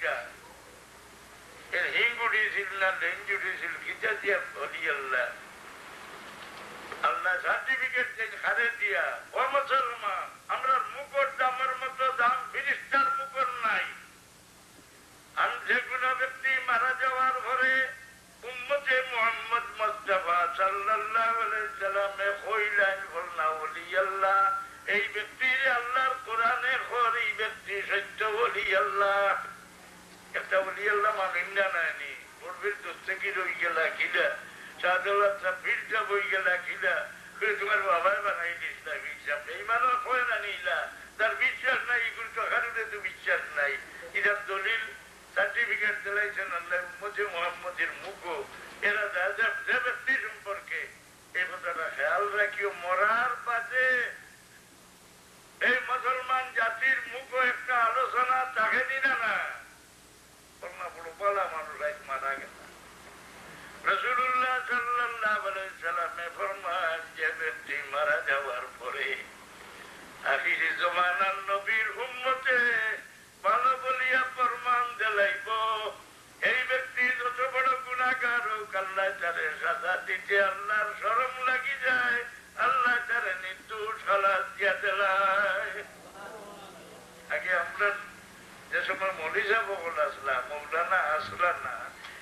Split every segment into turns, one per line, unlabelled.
কা এর হিং উঠেছিল না লেঞ্জ উঠেছিল কিতা দিয়া বলি আল্লাহ আল্লাহ সার্টিফিকেট হারে দিয়া ও মুসলমান আমরা মুকুট দামের মতো দাম ফিরিস্তার মুকুট নাই। আর যে কোনো ব্যক্তি মারা যাওয়ার পরে উম্মতে মুহাম্মদ মুস্তাফা সাল্লাল্লাহু আলাইহি সাল্লামে কইলেন বলনা ওলি আল্লাহ এই ব্যক্তি আল্লাহর কোরআনে খর এই ব্যক্তি সত্য ওলি আল্লাহ। একটা ওলি আল্লাহ মানেন না নানি পূর্বের দোস্তে কি রই গেলা কিলা শাহদৌলত সাব্বিরটা বই গেলা কিলা তোমার বাবাই বানাই দিস না বিশ্বাস এই মানুষ হয় না নিলা তার বিশ্বাস নাই এগুলো তো কারণে তো বিশ্বাস নাই। এটার দলিল সার্টিফিকেট দিলাইছেন আল্লাহ উম্মতে মুহাম্মদের মুখও এরা যে ব্যক্তি সম্পর্কে এই কথাটা খেয়াল রাখিও মরার পাশে এই মুসলমান জাতির মুখও একটা আলোচনা থাকে দিনা না বলনা বড় বলা মানুষ এক মারা গেল। রাসূলুল্লাহ সাল্লাল্লাহু আলাইহি সাল্লামে ফরমান যে ব্যক্তি মারা যাওয়ার পরে আখিরি জমানার নবীর উম্মতে ভালো বলিয়া ফরমান দিলাইব এই ব্যক্তি যত বড় গুনাহগার হোক আল্লাহ তারে সাজা দিতে আল্লাহর শরম লাগি যায় আল্লাহ তারে নির্দোষ খালাস দিয়া দেয়। আগে আমরা যে সময় মৌলী সাহেব আসলাম মৌলানা আসলাম না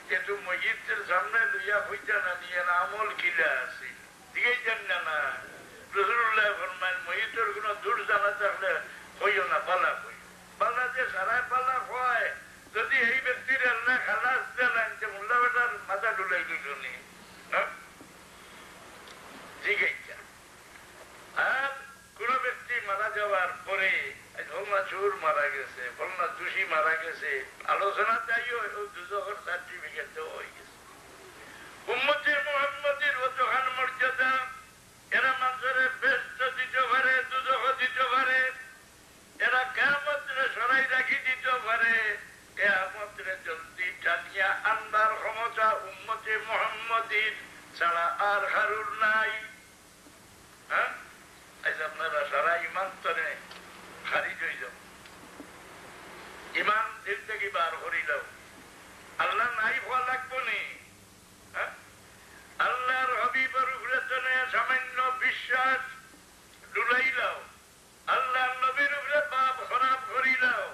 কিন্তু মসজিদের সামনে লইয়া হইতা না নিয়ে না আমল কিলা আছে দিকেই যান না রাসূলুল্লাহ ফরমান মসজিদের কোন দূর জানা থাকলে হইও না পালা হই পালা যে সারা পালা হয় যদি এই ব্যক্তির আল্লাহ খালাস দেন যে মোল্লা বেটার মাথা ডুলাই দিল নি দিকেই যান। আর কোন ব্যক্তি মারা যাওয়ার পরে ফলনা চোর মারা গেছে ফলনা দোষী মারা গেছে আলোচনা চাইও দুজকের সার্টিফিকেট দেওয়া হয়ে গেছে। উম্মতে মুহাম্মদের অতখান মর্যাদা এরা মানুষের ব্যস্ত দিতে পারে দুজক দিতে পারে এরা কিয়ামতরে সরাই রাখি দিতে পারে কিয়ামতরে জলদি টানিয়া আনবার ক্ষমতা উম্মতে মুহাম্মদের ছাড়া আর কারোর নাই। হ্যাঁ আজ আপনারা সারা ইমান তরে খারিজ হয়ে যাও ইমান দিল থেকে বার করিল আল্লাহ নাই হওয়া লাগবো নি আল্লাহর হাবিবের উপরে সামান্য বিশ্বাস ডুলাইলাও আল্লাহ নবীর উপরে পাপ খারাপ করিলাও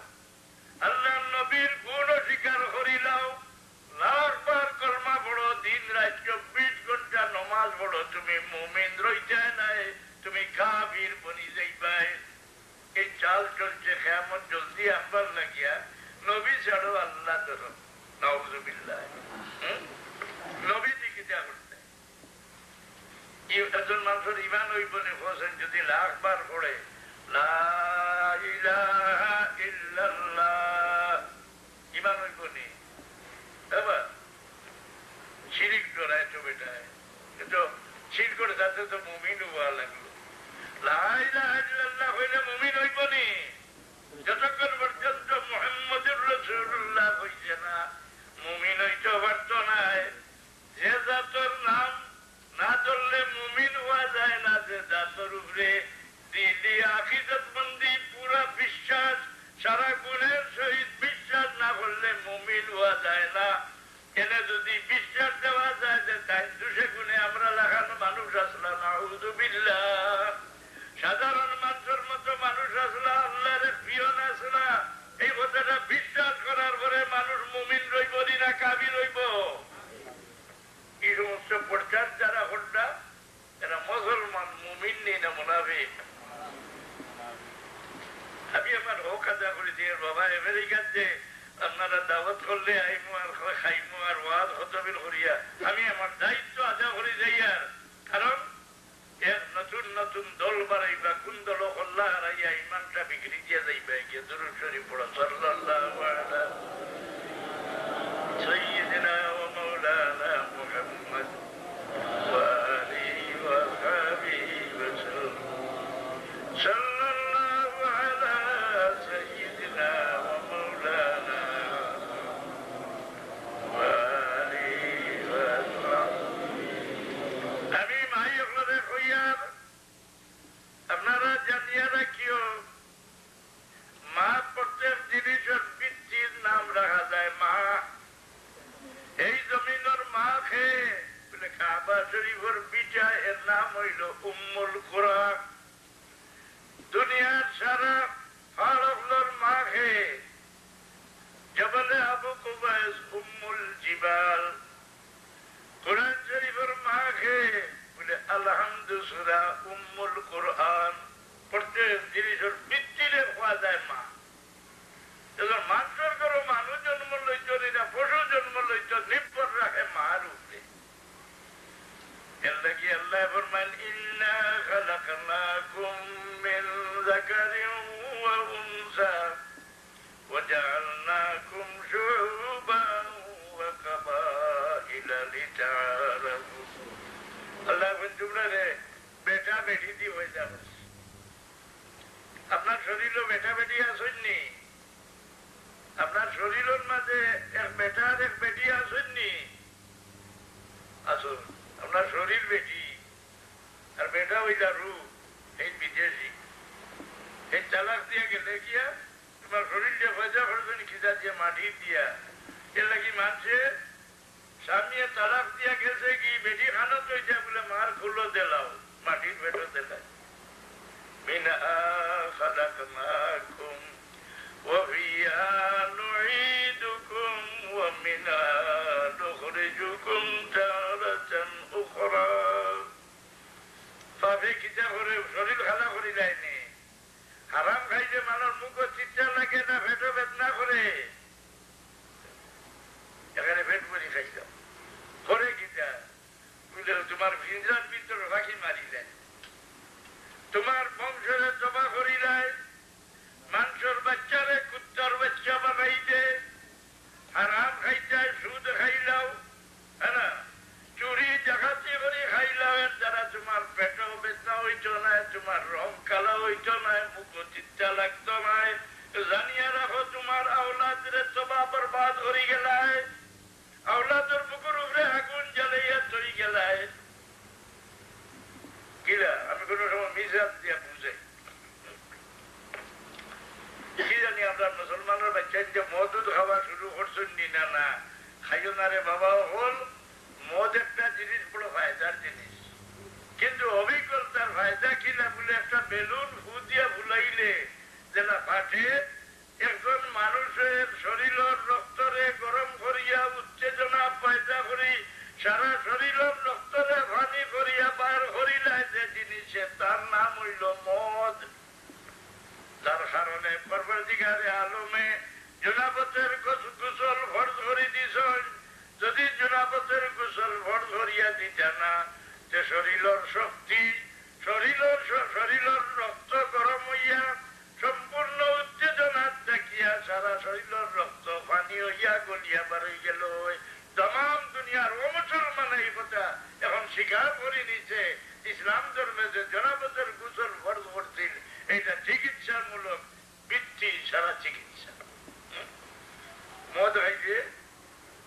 আল্লাহ নবীর গুণ স্বীকার করিলাও লাখবার কলমা পড়ো দিন রাত 24 ঘন্টা নমাজ পড়ো তুমি মুমিন রইতে নাই তুমি কাফির বনি যাইবাই। এই চাল চলছে কিয়ামত জলদি আনবার লাগিয়া নবী ছাড়ো আল্লাহ ধরো নাউযুবিল্লাহ নবী দিকে যা করতে একজন মানুষের ইমান হইব নি হোসেন যদি লাখবার পড়ে লা ইলাহা ইল্লাল্লাহ ইমান হইব নি এবার শিরিক ডরায় তো বেটায় কিন্তু শির করে যাতে তো মুমিন হওয়া লাগলো লা ইলাহা ইল্লাল্লাহ হইলে মুমিন হইব নি যতক্ষণ পর্যন্ত মুহাম্মদুর রাসূলুল্লাহ হইছে না মুমিন হইতে পারত নাই। যে জাতর নাম না ধরলে মুমিন হওয়া যায় না যে জাতর উপরে দিলি আখিরাতমন্দি পুরা বিশ্বাস সারা গুণের সহিত বিশ্বাস না করলে মুমিন হওয়া যায় না। এনে যদি বিশ্বাস দেওয়া যায় যে তাই দুশে গুণে আমরা লাগানো মানুষ আসলাম নাউযুবিল্লাহ সাধারণ মানুষের মতো মানুষ আসলা আল্লাহর পিয়ন আসলা এই কথাটা বিশ্বাস করার পরে মানুষ মুমিন রইব না কাফির রইব। এই সমস্ত প্রচার যারা হন্ডা এরা মুসলমান মুমিন নেই না মুনাফিক। আমি আমার হক আদা করে দিয়ে বাবা আমেরিকার যে আপনারা দাওয়াত করলে আইমু আর খাইমু আর ওয়াজ হতবিল করিয়া আমি আমার দায়িত্ব আদা করে যাই। আর কারণ এর নতুন নতুন দল বাড়াইবা কোন দল কল্লা হারাইয়া ইমানটা বিক্রি দিয়ে যাইবা গিয়ে দুরূদ শরীফ পড়া সাল্লাল্লাহু আলা সাইয়্যিদিনা ওয়া মাওলানা মুহাম্মদ ওয়া আলিহি ওয়া সাহবিহি ওয়া সাল্লাল্লাহু আলা সাইয়্যিদিনা ওয়া মাওলানা ওয়া আলিহি ওয়া আমি মাইয়কলে কইয়ার আপনারা জানিয়ে রাখিও মা প্রত্যেক জিনিসের ভিত্তির নাম রাখা শরীফের বিটা এর নাম হইল উম্মুল কুরা। দুনিয়ার সারা ফারুকলর মাঘে জবলে আবু কুবাইস উম্মুল জিবাল। কোরআন শরীফের মাঘে বলে আলহামদু সূরা উম্মুল কুরআন। প্রত্যেক জিনিসের ভিত্তিরে হওয়া যায় মা। যখন মানুষের করো মানুষ জন্ম লইত না পশু জন্ম লইত নির্ভর রাখে মার উপরে। এর লাগি আল্লাহ ফরমান ইন্না খালাকনাকুম মিন যাকারিন ওয়া উনসা ওয়া জাআলনাকুম শুউবান ওয়া কাবাইলা লিতাআরাফু। আল্লাহ বলেন তোমরা রে বেটা বেটি দি হয়ে যাবে। আপনার শরীরও বেটা বেটি আসেননি, আপনার শরীরের মাঝে এক বেটা আর এক বেটি আসেননি। আসুন আপনার শরীর বেটি আর বেটা হইলা রু এই বিদেশি। এই চালাক দিয়ে গেলে গিয়া তোমার শরীর যে ভজা করবেন খিদা দিয়ে মাটি দিয়া। এর লাগি মানছে স্বামী তালাক দিয়া গেছে কি বেটি খানো তো বলে মার খুলো দিলাও মাটির বেটো দিলাই। মিনহা খালাকনাকুম ওয়া ফিহা নুঈদুকুম ওয়া মিনহা নুখরিজুকুম তারাতান উখরা। তবে কিতা করে শরীর খালা করি যায়নি। হারাম খাইছে মানুষ মুখ চিৎকার লাগে না পেটো বেদনা করে। এখানে পেট ভরি খাইতাম করে কিতা বুঝলে তোমার ভিঞ্জার ভিতরে রাখি মারি যায়, তোমার বংশরে জমা করি যায়, মানুষের বাচ্চারে কুত্তার বাচ্চা বানাই দে। হারাম খাইতে সুদ খাইলাও হ্যাঁ না, চুরি ডাকাতি করে খাইলাও। এর দ্বারা তোমার পেটও বেদনা হইত না, তোমার রং কালা হইত না, মুখ চিত্তা লাগত না। জানিয়া রাখো তোমার আওলাদরে তবা বরবাদ করে গেলায়, আওলাদের বুকুর উপরে আগুন জ্বালাইয়া চই গেলায়। কিলা আমি কোন সময় মিজাজ দিয়া বুঝে কি জানি আপনার মুসলমানের বাচ্চা যে মদ খাওয়া শুরু করছেন নি না না খাইও না রে বাবা। হল মদ একটা জিনিস বড় ফায়দার জিনিস, কিন্তু অভিজ্ঞতার ফায়দা কিনা বলে একটা বেলুন ফু দিয়া ভুলাইলে যেটা ফাটে। একজন মানুষের শরীরের রক্তরে গরম করিয়া উত্তেজনা পয়দা করি সারা শরীরের রক্তরে পানি করিয়া বার করিলায় যে জিনিসে তার নাম হইল মদ। তার কারণে পরবর্তীকালে আলমে জুনাবতের গোসল ফরজ করে দিছ। যদি জুনাবতের গোসল ফরজ করিয়া দিতে না যে শরীরের শক্তি শরীরের রক্ত গরম হইয়া সম্পূর্ণ উত্তেজনা দেখিয়া সারা শরীরের রক্ত পানি হইয়া গলিয়া বার হয়ে গেল। তমাম দুনিয়ার ও মুসলমান এই কথা এখন স্বীকার করে নিছে ইসলাম ধর্মে যে জনাবতের গোসল ফরজ করছিল এটা চিকিৎসামূলক বৃত্তি সারা চিকিৎসা। মদ খাইছে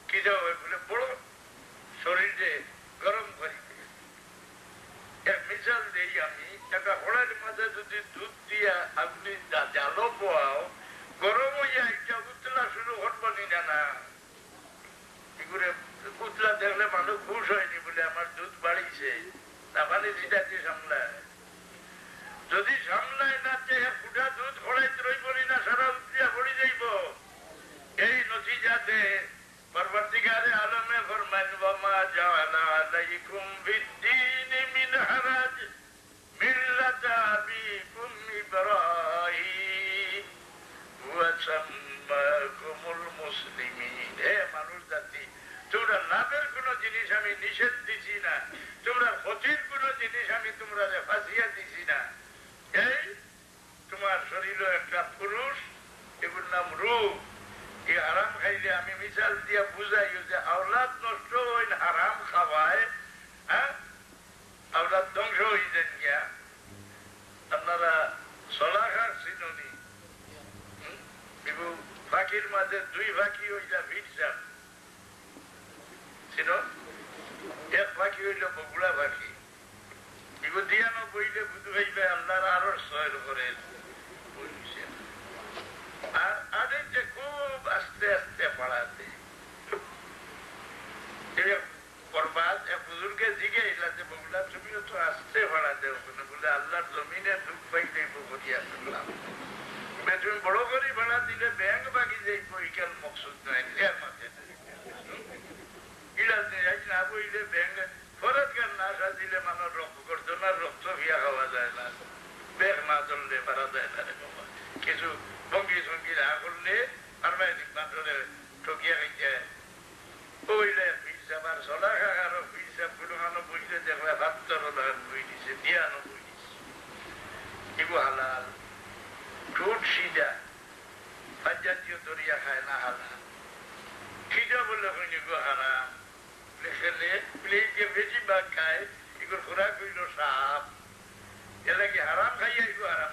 কি যাও বলে বড় শরীরে গরম করি। এক মিশাল দেই আমি একটা হড়ার মাঝে যদি দুধ দিয়া আপনি জালো পোয়াও গরম হইয়া একটা উতলা শুরু করবো নি জানা। এগুলো উতলা দেখলে মানুষ খুশ হয়নি বলে আমার দুধ বাড়িছে না মানে যেটা দিয়ে সামলায়। যদি সামলায় না ফুটা দুধ হড়াইতে রইব না সারা উতলিয়া পড়ি যাইব। এই নতিজাতে পরবর্তীকালে আলমে ফরমান ওয়ামা জাআলা আলাইকুম বিদ্দীনি মিন হারাজ মিল্লাতা আবিকুম ইব্রাহিম ওয়া সাম্মাকুমুল মুসলিমিন। হে মানুষ জাতি, তোমরা লাভের কোন জিনিস আমি নিষেধ দিছি না, তোমরা ক্ষতির কোন জিনিস আমি তোমরা ফাঁসিয়া দিছি না। এই তোমার শরীর একটা পুরুষ, এগুলোর নাম রূপ। এই আরাম খাইলে আমি মিশাল দিয়া বুঝাই যে আওলাদ নষ্ট হইন আরাম খাওয়ায়, হ্যাঁ আওলাদ ধ্বংস হয়ে যান গিয়া। আপনারা সলাখার চিনি ফাঁকির মাঝে দুই ফাঁকি হইলা ভিড়সাম ছিল, এক ফাঁকি হইল বগুড়া ফাঁকি। এগুলো দিয়া না বইলে বুধ হইবে আল্লাহর আরো সয়ের করে। আর আদের যে খুব আস্তে আস্তে পাড়াতে করবাদ এক বুজুর্গে জিগে আল্লাহর জমিনে দুঃখ পাইলে করিয়া করলাম তুমি বড় করে ভাড়া দিলে ব্যাংক বাকি যাই পরীক্ষার মকসুদ নাই এর মাঝে না বইলে ব্যাংক ফরজ গান না সাজিলে মানুষ রক্ত করতো না রক্ত ভিয়া খাওয়া যায় না ব্যাগ না চললে পারা যায় না কিছু ভঙ্গি সঙ্গি না করলে আরমাইনিক মানুষের ঠকিয়া খাইছে বইলে হিসাবার চলা খাগারও হিসাব কোনো খানো বইলে দেখলে ৭২ বই দিছে ৯২ দিছে এগুলো হালাল ঠোঁট সিজা জাতীয় দরিয়া খায় না হালাল সিজা বললে এগুলো হারাম লেখলে প্লেটে বেশি ভাগ খায় এগুলো খোরাক হইল সাপ এলাকি হারাম খাইয়া এগুলো হারাম